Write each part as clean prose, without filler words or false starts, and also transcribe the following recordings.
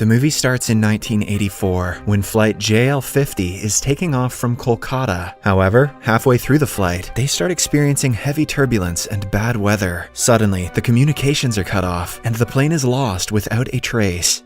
The movie starts in 1984 when flight JL-50 is taking off from Kolkata. However, halfway through the flight, they start experiencing heavy turbulence and bad weather. Suddenly, the communications are cut off and the plane is lost without a trace.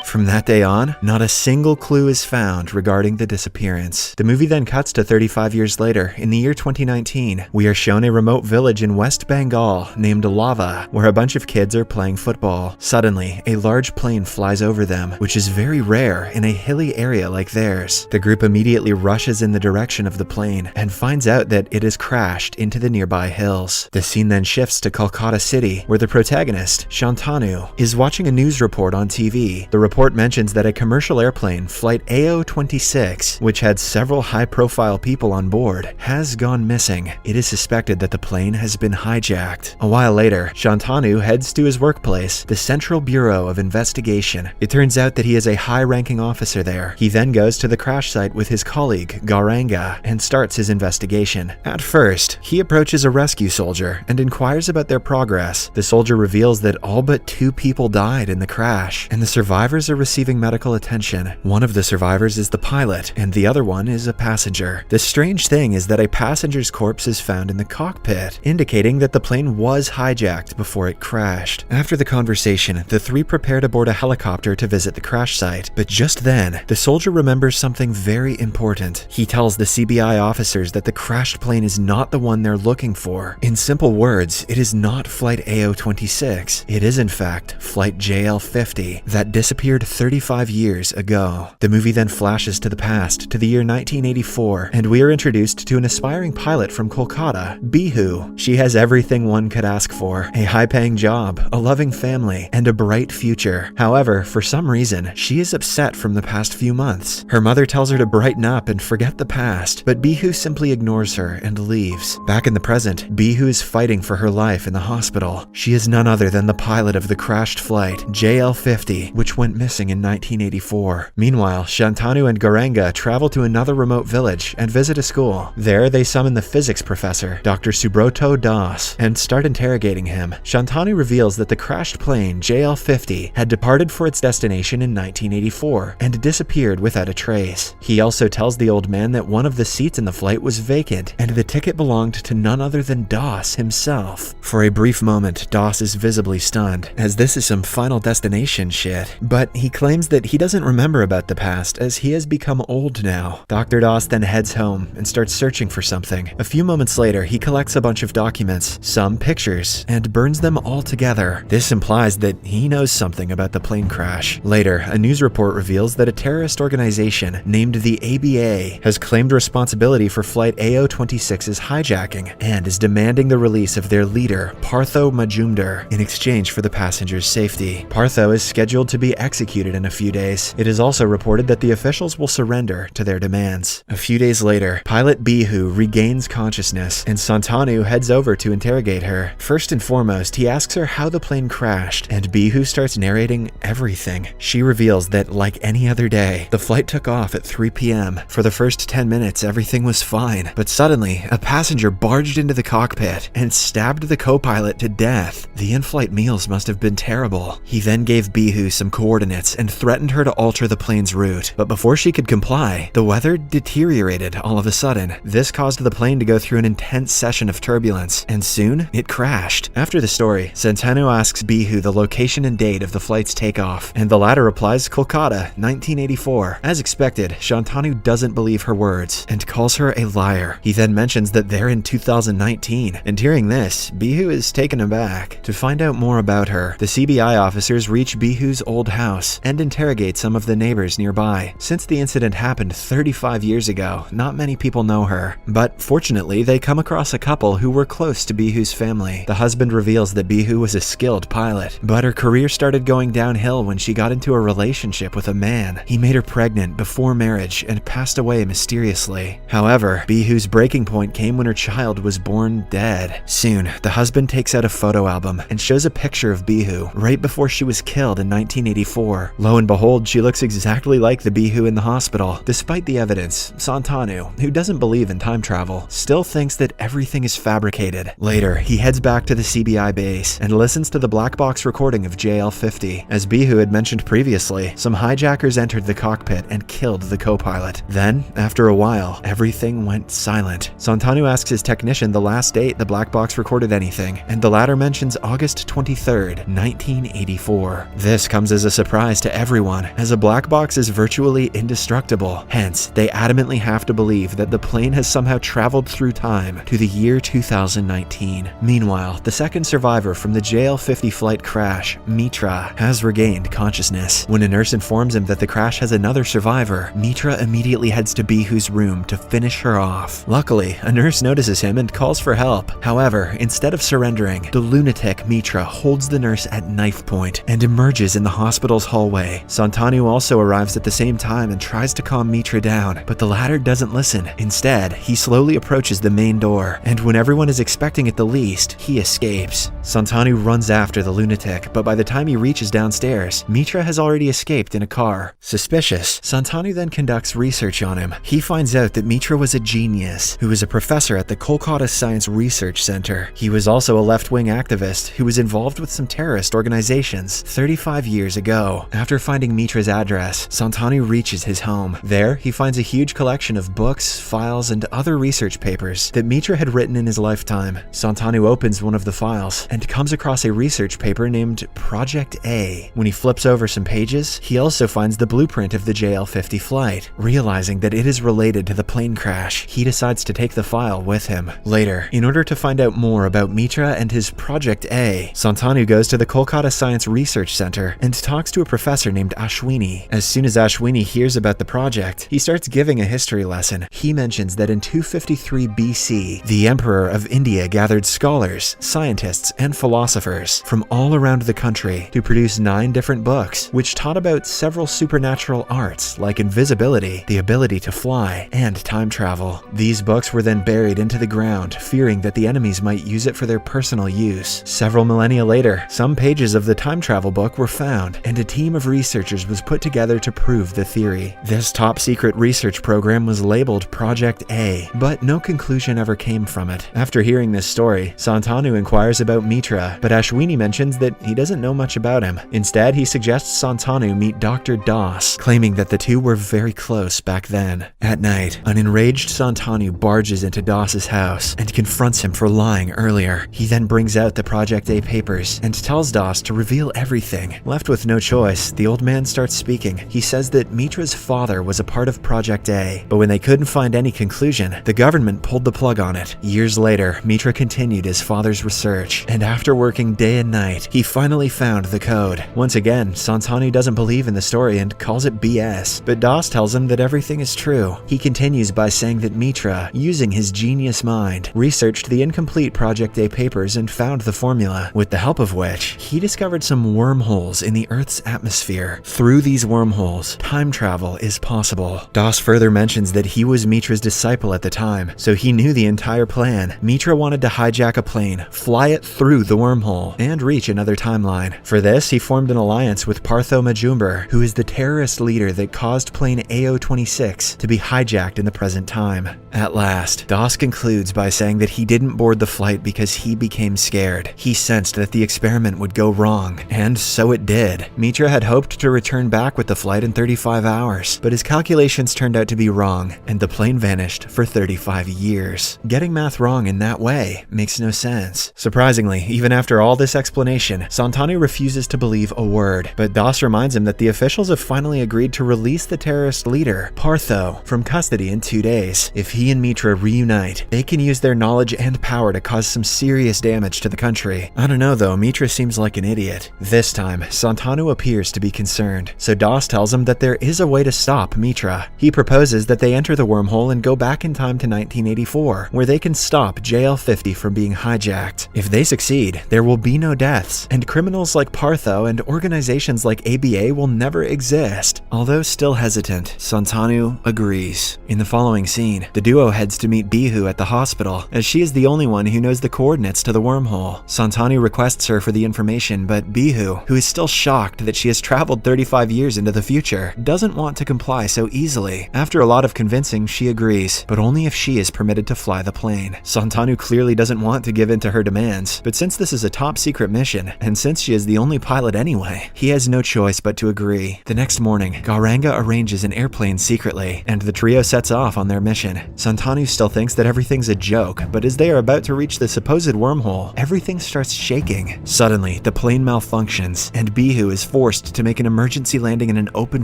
From that day on, not a single clue is found regarding the disappearance. The movie then cuts to 35 years later, in the year 2019. We are shown a remote village in West Bengal named Lava, where a bunch of kids are playing football. Suddenly, a large plane flies over them, which is very rare in a hilly area like theirs. The group immediately rushes in the direction of the plane and finds out that it has crashed into the nearby hills. The scene then shifts to Kolkata City, where the protagonist, Shantanu, is watching a news report on TV. The report mentions that a commercial airplane, flight AO-26, which had several high-profile people on board, has gone missing. It is suspected that the plane has been hijacked. A while later, Shantanu heads to his workplace, the Central Bureau of Investigation. It turns out that he is a high-ranking officer there. He then goes to the crash site with his colleague, Gauranga, and starts his investigation. At first, he approaches a rescue soldier and inquires about their progress. The soldier reveals that all but 2 people died in the crash, and the survivors are receiving medical attention. One of the survivors is the pilot, and the other one is a passenger. The strange thing is that a passenger's corpse is found in the cockpit, indicating that the plane was hijacked before it crashed. After the conversation, the 3 prepare to board a helicopter to visit the crash site, but just then, the soldier remembers something very important. He tells the CBI officers that the crashed plane is not the one they're looking for. In simple words, it is not flight AO-26. It is in fact flight JL-50 that disappeared 35 years ago. The movie then flashes to the past, to the year 1984, and we are introduced to an aspiring pilot from Kolkata, Bihu. She has everything one could ask for: a high-paying job, a loving family, and a bright future. However, for some reason, she is upset from the past few months. Her mother tells her to brighten up and forget the past, but Bihu simply ignores her and leaves. Back in the present, Bihu is fighting for her life in the hospital. She is none other than the pilot of the crashed flight, JL-50, which went missing in 1984. Meanwhile, Shantanu and Gauranga travel to another remote village and visit a school. There, they summon the physics professor, Dr. Subroto Das, and start interrogating him. Shantanu reveals that the crashed plane, JL-50, had departed for its destination in 1984 and disappeared without a trace. He also tells the old man that one of the seats in the flight was vacant and the ticket belonged to none other than Das himself. For a brief moment, Das is visibly stunned, as this is some Final Destination shit, but he claims that he doesn't remember about the past as he has become old now. Dr. Das then heads home and starts searching for something. A few moments later, he collects a bunch of documents, some pictures, and burns them all together. This implies that he knows something about the plane crash. Later, a news report reveals that a terrorist organization named the ABA has claimed responsibility for flight AO-26's hijacking and is demanding the release of their leader, Partho Majumdar, in exchange for the passengers' safety. Partho is scheduled to be executed in a few days. It is also reported that the officials will surrender to their demands. A few days later, pilot Bihu regains consciousness, and Shantanu heads over to interrogate her. First and foremost, he asks her how the plane crashed, and Bihu starts narrating everything. She reveals that, like any other day, the flight took off at 3 p.m. For the first 10 minutes, everything was fine, but suddenly, a passenger barged into the cockpit and stabbed the co-pilot to death. The in-flight meals must have been terrible. He then gave Bihu some coordinates and threatened her to alter the plane's route. But before she could comply, the weather deteriorated all of a sudden. This caused the plane to go through an intense session of turbulence, and soon it crashed. After the story, Shantanu asks Bihu the location and date of the flight's takeoff, and the latter replies Kolkata, 1984. As expected, Shantanu doesn't believe her words and calls her a liar. He then mentions that they're in 2019, and hearing this, Bihu is taken aback. To find out more about her, the CBI officers reach Bihu's old house and interrogate some of the neighbors nearby. Since the incident happened 35 years ago, not many people know her, but fortunately they come across a couple who were close to Bihu's family. The husband reveals that Bihu was a skilled pilot, but her career started going downhill when she got into a relationship with a man. He made her pregnant before marriage and passed away mysteriously. However, Bihu's breaking point came when her child was born dead. Soon, the husband takes out a photo album and shows a picture of Bihu right before she was killed in 1984. 1984. Lo and behold, she looks exactly like the Bihu in the hospital. Despite the evidence, Santanu, who doesn't believe in time travel, still thinks that everything is fabricated. Later, he heads back to the CBI base and listens to the black box recording of JL-50. As Bihu had mentioned previously, some hijackers entered the cockpit and killed the co-pilot. Then, after a while, everything went silent. Santanu asks his technician the last date the black box recorded anything, and the latter mentions August 23rd, 1984. This comes as a surprise to everyone, as a black box is virtually indestructible. Hence, they adamantly have to believe that the plane has somehow traveled through time to the year 2019. Meanwhile, the second survivor from the JL-50 flight crash, Mitra, has regained consciousness. When a nurse informs him that the crash has another survivor, Mitra immediately heads to Bihu's room to finish her off. Luckily, a nurse notices him and calls for help. However, instead of surrendering, the lunatic Mitra holds the nurse at knife point and emerges in the hospital's hallway. Santanu also arrives at the same time and tries to calm Mitra down, but the latter doesn't listen. Instead, he slowly approaches the main door, and when everyone is expecting it the least, he escapes. Santanu runs after the lunatic, but by the time he reaches downstairs, Mitra has already escaped in a car. Suspicious, Santanu then conducts research on him. He finds out that Mitra was a genius who was a professor at the Kolkata Science Research Center. He was also a left-wing activist who was involved with some terrorist organizations 35 years ago. After finding Mitra's address, Santanu reaches his home. There, he finds a huge collection of books, files, and other research papers that Mitra had written in his lifetime. Santanu opens one of the files and comes across a research paper named Project A. When he flips over some pages, he also finds the blueprint of the JL-50 flight. Realizing that it is related to the plane crash, he decides to take the file with him. Later, in order to find out more about Mitra and his Project A, Santanu goes to the Kolkata Science Research Center and talks to a professor named Ashwini. As soon as Ashwini hears about the project, he starts giving a history lesson. He mentions that in 253 BC, the Emperor of India gathered scholars, scientists, and philosophers from all around the country to produce 9 different books, which taught about several supernatural arts like invisibility, the ability to fly, and time travel. These books were then buried into the ground, fearing that the enemies might use it for their personal use. Several millennia later, some pages of the time travel book were found, and a team of researchers was put together to prove the theory. This top-secret research program was labeled Project A, but no conclusion ever came from it. After hearing this story, Santanu inquires about Mitra, but Ashwini mentions that he doesn't know much about him. Instead, he suggests Santanu meet Dr. Das, claiming that the two were very close back then. At night, an enraged Santanu barges into Das's house and confronts him for lying earlier. He then brings out the Project A papers and tells Das to reveal everything. Left with no choice, the old man starts speaking. He says that Mitra's father was a part of Project A, but when they couldn't find any conclusion, the government pulled the plug on it. Years later, Mitra continued his father's research, and after working day and night, he finally found the code. Once again, Santanu doesn't believe in the story and calls it BS, but Das tells him that everything is true. He continues by saying that Mitra, using his genius mind, researched the incomplete Project A papers and found the formula, with the help of which he discovered some wormholes in the Earth's atmosphere. Through these wormholes, time travel is possible. Das further mentions that he was Mitra's disciple at the time, so he knew the entire plan. Mitra wanted to hijack a plane, fly it through the wormhole, and reach another timeline. For this, he formed an alliance with Partho Majumdar, who is the terrorist leader that caused plane AO-26 to be hijacked in the present time. At last, Das concludes by saying that he didn't board the flight because he became scared. He sensed that the experiment would go wrong, and so it did. Mitra had hoped to return back with the flight in 35 hours, but his calculations turned out to be wrong, and the plane vanished for 35 years. Getting math wrong in that way makes no sense. Surprisingly, even after all this explanation, Santanu refuses to believe a word, but Das reminds him that the officials have finally agreed to release the terrorist leader, Partho, from custody in 2 days. If he and Mitra reunite, they can use their knowledge and power to cause some serious damage to the country. I don't know though, Mitra seems like an idiot. This time, Santanu appears to be concerned, so Das tells him that there is a way to stop Mitra. He proposes that they enter the wormhole and go back in time to 1984, where they can stop JL-50 from being hijacked. If they succeed, there will be no deaths, and criminals like Partho and organizations like ABA will never exist. Although still hesitant, Santanu agrees. In the following scene, the duo heads to meet Bihu at the hospital, as she is the only one who knows the coordinates to the wormhole. Santanu requests her for the information, but Bihu, who is still shocked that that she has traveled 35 years into the future, doesn't want to comply so easily. After a lot of convincing, she agrees, but only if she is permitted to fly the plane. Santanu clearly doesn't want to give in to her demands, but since this is a top secret mission, and since she is the only pilot anyway, he has no choice but to agree. The next morning, Gauranga arranges an airplane secretly, and the trio sets off on their mission. Santanu still thinks that everything's a joke, but as they are about to reach the supposed wormhole, everything starts shaking. Suddenly, the plane malfunctions, and Bihu is forced to make an emergency landing in an open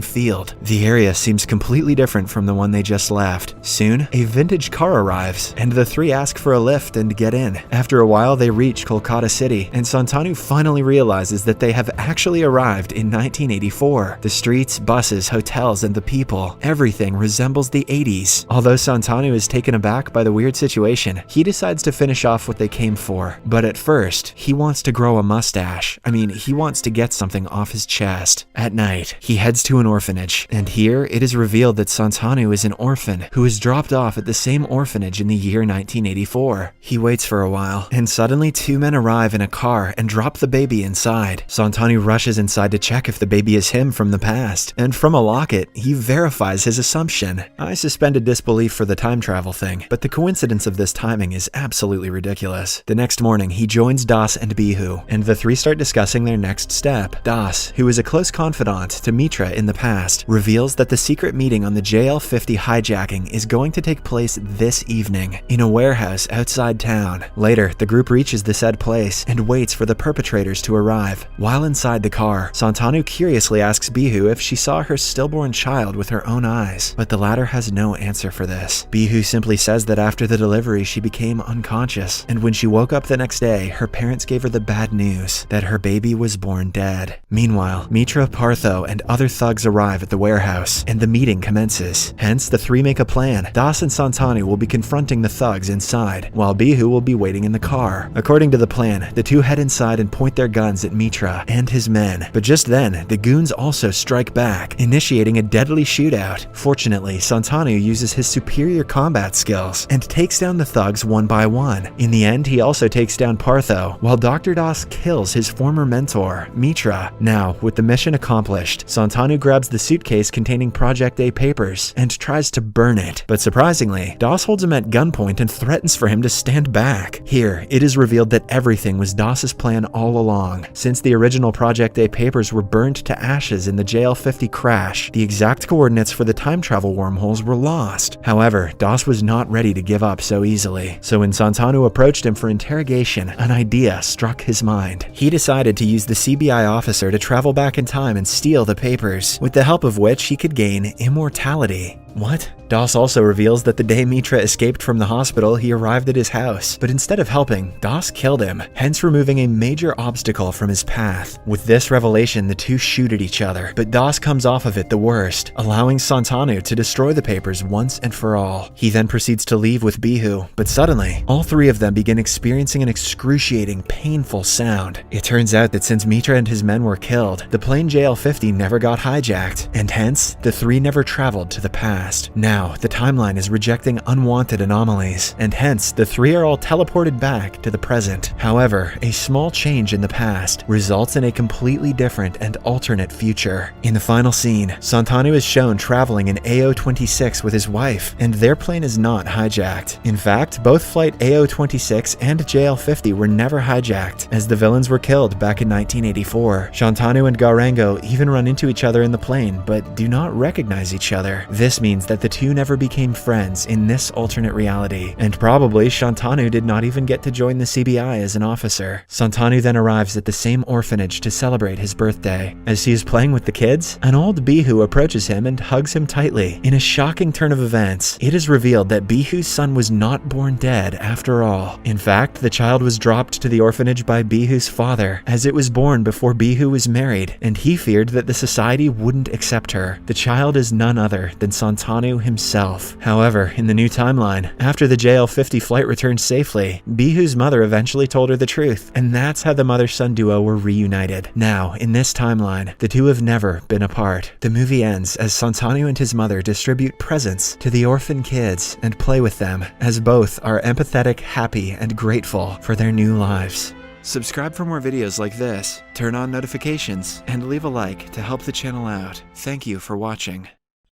field. The area seems completely different from the one they just left. Soon, a vintage car arrives, and the three ask for a lift and get in. After a while, they reach Kolkata City, and Santanu finally realizes that they have actually arrived in 1984. The streets, buses, hotels, and the people, everything resembles the 80s. Although Santanu is taken aback by the weird situation, he decides to finish off what they came for. But at first, he wants to grow a mustache. He wants to get something off his chest. At night, he heads to an orphanage, and here it is revealed that Santanu is an orphan who was dropped off at the same orphanage in the year 1984. He waits for a while, and suddenly two men arrive in a car and drop the baby inside. Santanu rushes inside to check if the baby is him from the past, and from a locket, he verifies his assumption. I suspended disbelief for the time travel thing, but the coincidence of this timing is absolutely ridiculous. The next morning, he joins Das and Bihu, and the three start discussing their next step. Das, who is a close confidant to Mitra in the past, reveals that the secret meeting on the JL-50 hijacking is going to take place this evening, in a warehouse outside town. Later, the group reaches the said place and waits for the perpetrators to arrive. While inside the car, Santanu curiously asks Bihu if she saw her stillborn child with her own eyes, but the latter has no answer for this. Bihu simply says that after the delivery she became unconscious, and when she woke up the next day, her parents gave her the bad news that her baby was born dead. Meanwhile, Mitra, Partho, and other thugs arrive at the warehouse, and the meeting commences. Hence, the three make a plan. Das and Santanu will be confronting the thugs inside, while Bihu will be waiting in the car. According to the plan, the two head inside and point their guns at Mitra and his men, but just then, the goons also strike back, initiating a deadly shootout. Fortunately, Santanu uses his superior combat skills and takes down the thugs one by one. In the end, he also takes down Partho, while Dr. Das kills his former mentor, Mitra. Now, with the mission accomplished, Santanu grabs the suitcase containing Project A papers and tries to burn it, but surprisingly, Das holds him at gunpoint and threatens for him to stand back. Here, it is revealed that everything was Das's plan all along. Since the original Project A papers were burned to ashes in the JL-50 crash, the exact coordinates for the time travel wormholes were lost. However, Das was not ready to give up so easily. So when Santanu approached him for interrogation, an idea struck his mind. He decided to use the CBI officer to travel back in time and steal the papers, with the help of which he could gain immortality. What? Das also reveals that the day Mitra escaped from the hospital, he arrived at his house, but instead of helping, Das killed him, hence removing a major obstacle from his path. With this revelation, the two shoot at each other, but Das comes off of it the worst, allowing Santanu to destroy the papers once and for all. He then proceeds to leave with Bihu, but suddenly, all three of them begin experiencing an excruciating, painful sound. It turns out that since Mitra and his men were killed, the plane JL-50 never got hijacked, and hence, the three never traveled to the past. Now, the timeline is rejecting unwanted anomalies, and hence, the three are all teleported back to the present. However, a small change in the past results in a completely different and alternate future. In the final scene, Santanu is shown traveling in AO-26 with his wife, and their plane is not hijacked. In fact, both flight AO-26 and JL-50 were never hijacked, as the villains were killed back in 1984. Santanu and Gaurango even run into each other in the plane, but do not recognize each other. This means that the two never became friends in this alternate reality, and probably Santanu did not even get to join the CBI as an officer. Santanu then arrives at the same orphanage to celebrate his birthday. As he is playing with the kids, an old Bihu approaches him and hugs him tightly. In a shocking turn of events, it is revealed that Bihu's son was not born dead after all. In fact, the child was dropped to the orphanage by Bihu's father, as it was born before Bihu was married, and he feared that the society wouldn't accept her. The child is none other than Santanu himself. However, in the new timeline, after the JL-50 flight returned safely, Bihu's mother eventually told her the truth, and that's how the mother-son duo were reunited. Now, in this timeline, the two have never been apart. The movie ends as Santanu and his mother distribute presents to the orphan kids and play with them, as both are empathetic, happy, and grateful for their new lives. Subscribe for more videos like this, turn on notifications, and leave a like to help the channel out. Thank you for watching.